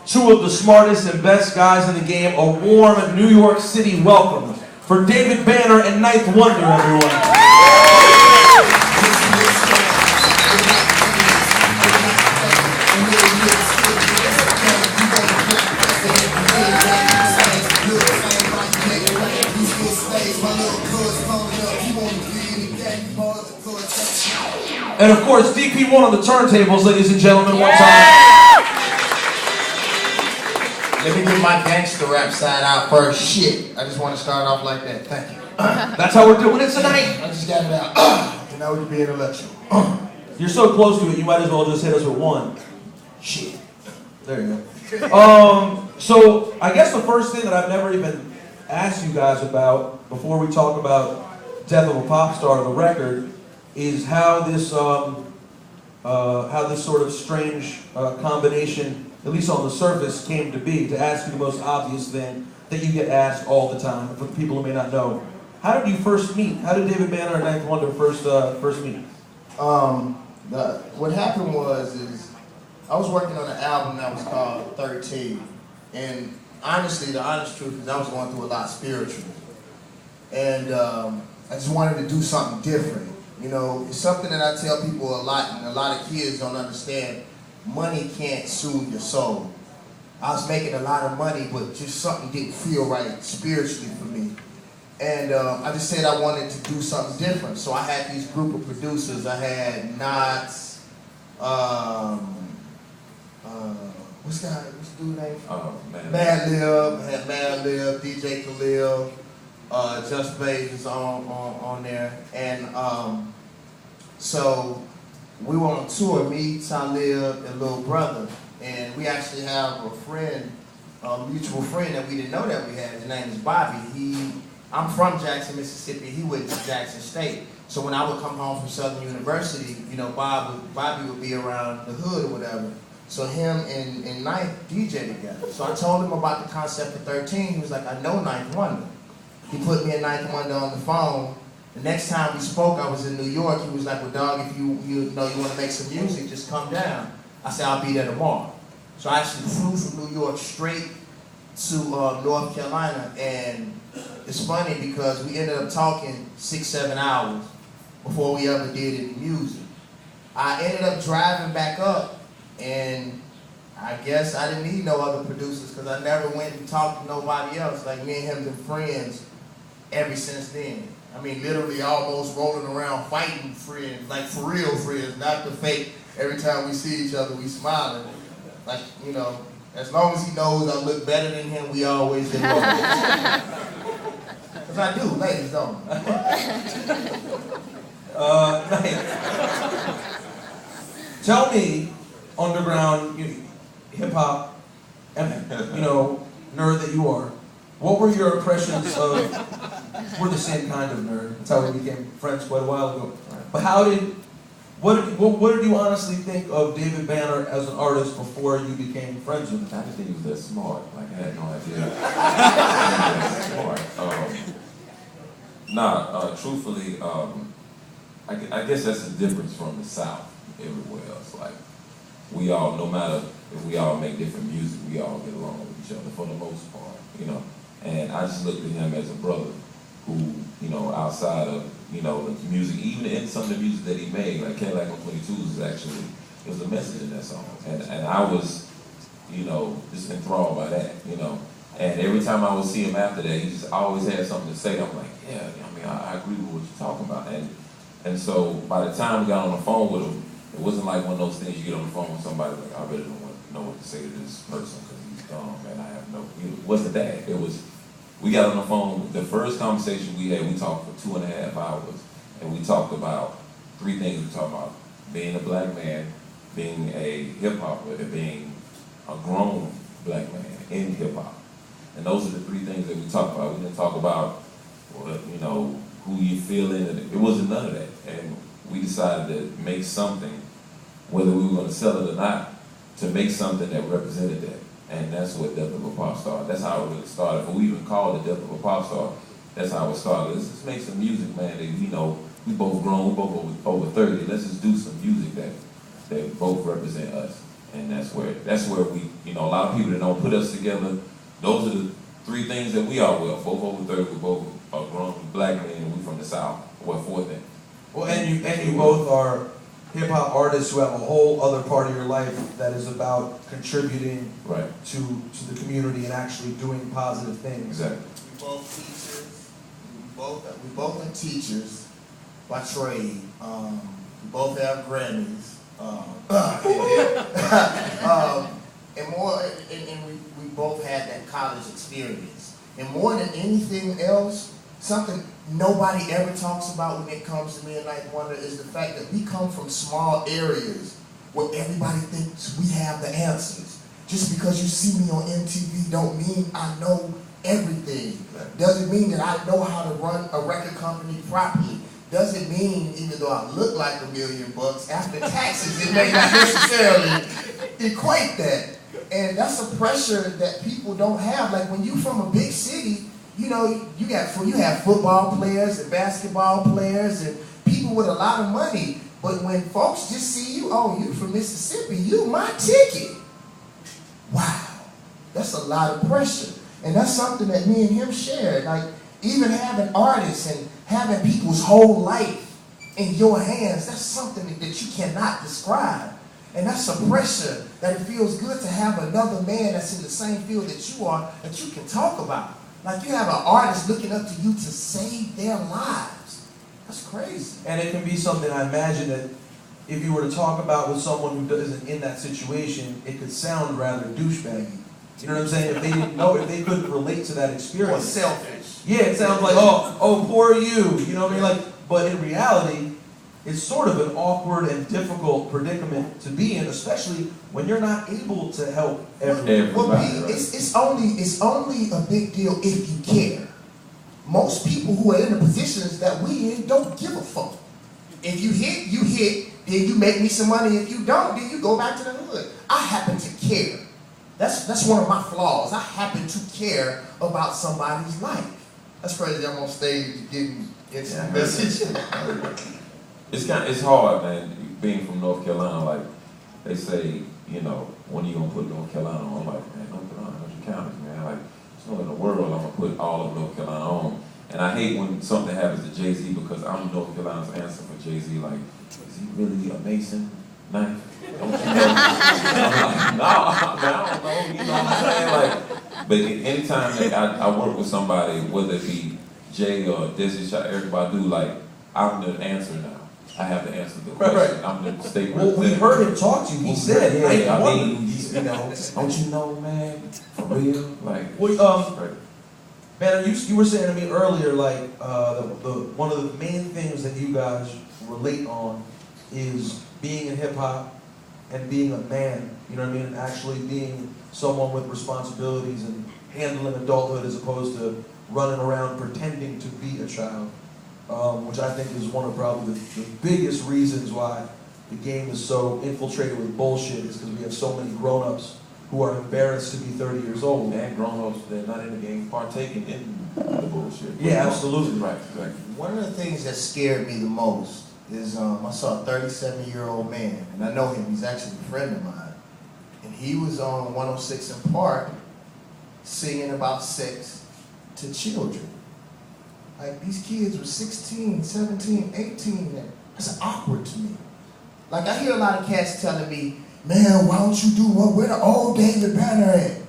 two of the smartest and best guys in the game. A warm New York City welcome for David Banner and 92Y, everyone. And of course, DP1 on the turntables, ladies and gentlemen, one time. Let me get my gangster rap side out first. Shit, I just want to start off like that. Thank you. That's how we're doing it tonight. I just got it out. You know, you're being intellectual. You're so close to it, you might as well just hit us with one. Shit. There you go. So I guess the first thing that I've never even asked you guys about before we talk about Death of a Pop Star, the record, is how this sort of strange combination, at least on the surface, came to be. To ask you the most obvious thing that you get asked all the time, for the people who may not know. How did you first meet? How did David Banner and 92Y first meet? What happened was I was working on an album that was called 13, and honestly, the honest truth is I was going through a lot spiritually, and I just wanted to do something different. You know, it's something that I tell people a lot, and a lot of kids don't understand. Money can't soothe your soul. I was making a lot of money, but just something didn't feel right spiritually for me. And I just said I wanted to do something different. So I had these group of producers. I had Knots, what's the dude's name? Madlib. I had Madlib, DJ Khalil. Just Bass is on there, and so we were on tour, me, Talib, and Little Brother, and we actually have a friend, a mutual friend that we didn't know that we had. His name is Bobby. I'm from Jackson, Mississippi. He went to Jackson State, so when I would come home from Southern University, you know, Bobby would be around the hood or whatever. So him and Ninth DJ together. So I told him about the concept of 13. He was like, I know 92Y. He put me and 92Y on the phone. The next time we spoke, I was in New York. He was like, well, dog, if you want to make some music, just come down. I said, I'll be there tomorrow. So I actually flew from New York straight to North Carolina. And it's funny because we ended up talking 6-7 hours before we ever did any music. I ended up driving back up, and I guess I didn't need no other producers because I never went and talked to nobody else. Like, me and him been friends ever since then. I mean, literally almost rolling around fighting friends, like for real friends, not the fake. Every time we see each other, we smiling. Like, you know, as long as he knows I look better than him, we always get along. Because I do, ladies don't. Nice. Tell me, underground hip-hop, you know, nerd that you are, what were your impressions of, we're the same kind of nerd, that's how we became friends quite a while ago, but what did you honestly think of David Banner as an artist before you became friends with him? I just think he was that smart, like I had no idea. Truthfully, I guess that's the difference from the South everywhere else. Like, we all, no matter if we all make different music, we all get along with each other for the most part, you know. And I just looked at him as a brother who, you know, outside of, you know, the music, even in some of the music that he made, like Cadillac on 22s is actually, it was a message in that song. And I was, you know, just enthralled by that, you know. And every time I would see him after that, he just always had something to say. I'm like, yeah, I mean, I agree with what you're talking about. And so by the time we got on the phone with him, it wasn't like one of those things you get on the phone with somebody like, I really don't know what to say to this person because he's dumb and I have no, it wasn't that. It was, we got on the phone, the first conversation we had, we talked for 2.5 hours, and we talked about 3 things. We talked about being a black man, being a hip-hopper, and being a grown black man in hip-hop. And those are the 3 things that we talked about. We didn't talk about, well, you know, who you feeling, and it wasn't none of that. And we decided to make something, whether we were going to sell it or not, to make something that represented that. And that's what Death of a Pop Star, that's how it really started. If we even called it Death of a Pop Star, that's how it started. Let's just make some music, man, that, you know, we both grown, we both over 30. Let's just do some music that both represent us. And that's where we, you know, a lot of people that don't put us together, those are the three things that we are. Well, both over 30, we both are grown black men, and we from the South. Well, four things. Well, and you both are hip hop artists who have a whole other part of your life that is about contributing Right. to the community and actually doing positive things. Exactly. We both teachers. We both are teachers by trade. We both have Grammys. And we both had that college experience. And more than anything else, something nobody ever talks about when it comes to me and Ninth Wonder is the fact that we come from small areas where everybody thinks we have the answers. Just because you see me on MTV don't mean I know everything. Doesn't mean that I know how to run a record company properly. Doesn't mean, even though I look like $1 million after taxes, it may not necessarily equate that. And that's a pressure that people don't have. Like when you from a big city, you know, you have football players and basketball players and people with a lot of money. But when folks just see you, oh, you from Mississippi, you my ticket. Wow, that's a lot of pressure. And that's something that me and him shared. Like even having artists and having people's whole life in your hands, that's something that you cannot describe. And that's a pressure that it feels good to have another man that's in the same field that you are, that you can talk about. Like you have an artist looking up to you to save their lives. That's crazy. And it can be something, I imagine, that if you were to talk about with someone who isn't in that situation, it could sound rather douchebaggy. You know what I'm saying? If they didn't know, if they couldn't relate to that Or experience. selfish. Yeah, it sounds like, oh, poor you. You know what I mean? Like, but in reality, it's sort of an awkward and difficult predicament to be in, especially when you're not able to help everyone. Well, it's only a big deal if you care. Most people who are in the positions that we in don't give a fuck. If you hit, you hit. Then you make me some money. If you don't, then you go back to the hood. I happen to care. That's one of my flaws. I happen to care about somebody's life. That's crazy. I'm on stage getting instant message. It's hard, man, being from North Carolina. Like, they say, you know, when are you going to put North Carolina on? I'm like, man, North Carolina, North Carolina, man. Like, there's no in the world I'm going to put all of North Carolina on. And I hate when something happens to Jay-Z because I'm North Carolina's answer for Jay-Z. Like, is he really a Mason knife? Don't you know? I'm like, no, I don't know. You know what I'm saying? Like, but anytime that I work with somebody, whether it be Jay or Desi Shot, everybody do, like, I'm the answer now. I have to answer the question. Right. I'm the state Well, we heard him talk to you. He said, yeah, I mean, you know, don't you know, man, for real? Like, well, man, you were saying to me earlier, like, one of the main things that you guys relate on is being in hip-hop and being a man, you know what I mean, and actually being someone with responsibilities and handling adulthood as opposed to running around pretending to be a child, which I think is one of probably the biggest reasons why the game is so infiltrated with bullshit is because we have so many grown-ups who are embarrassed to be 30 years old. And grown-ups that are not in the game partaking in the bullshit. Yeah, absolutely. Right, exactly. One of the things that scared me the most is I saw a 37-year-old man, and I know him, he's actually a friend of mine, and he was on 106 in Park singing about sex to children. Like, these kids were 16, 17, 18, and that's awkward to me. Like, I hear a lot of cats telling me, man, why don't you do what? Where the old David Banner at?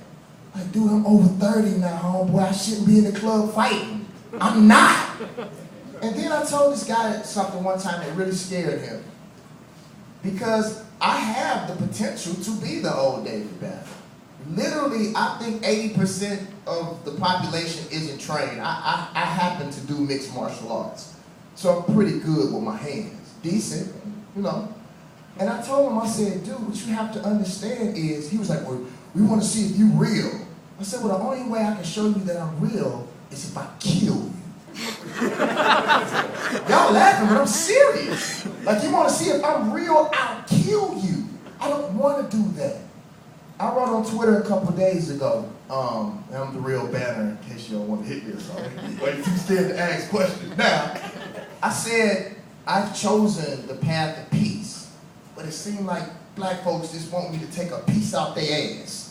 Like, dude, I'm over 30 now, homeboy. I shouldn't be in the club fighting. I'm not. And then I told this guy something one time that really scared him. Because I have the potential to be the old David Banner. Literally, I think 80% of the population isn't trained. I happen to do mixed martial arts. So I'm pretty good with my hands. Decent, you know. And I told him, I said, dude, what you have to understand is, he was like, well, we want to see if you real. I said, well, the only way I can show you that I'm real is if I kill you. Y'all laughing, but I'm serious. Like, you want to see if I'm real, I'll kill you. I don't want to do that. I wrote on Twitter a couple days ago, and I'm the real Banner, in case you don't want to hit me or something. But if you're scared to ask questions. Now, I said, I've chosen the path of peace, but it seemed like black folks just want me to take a piece out their ass.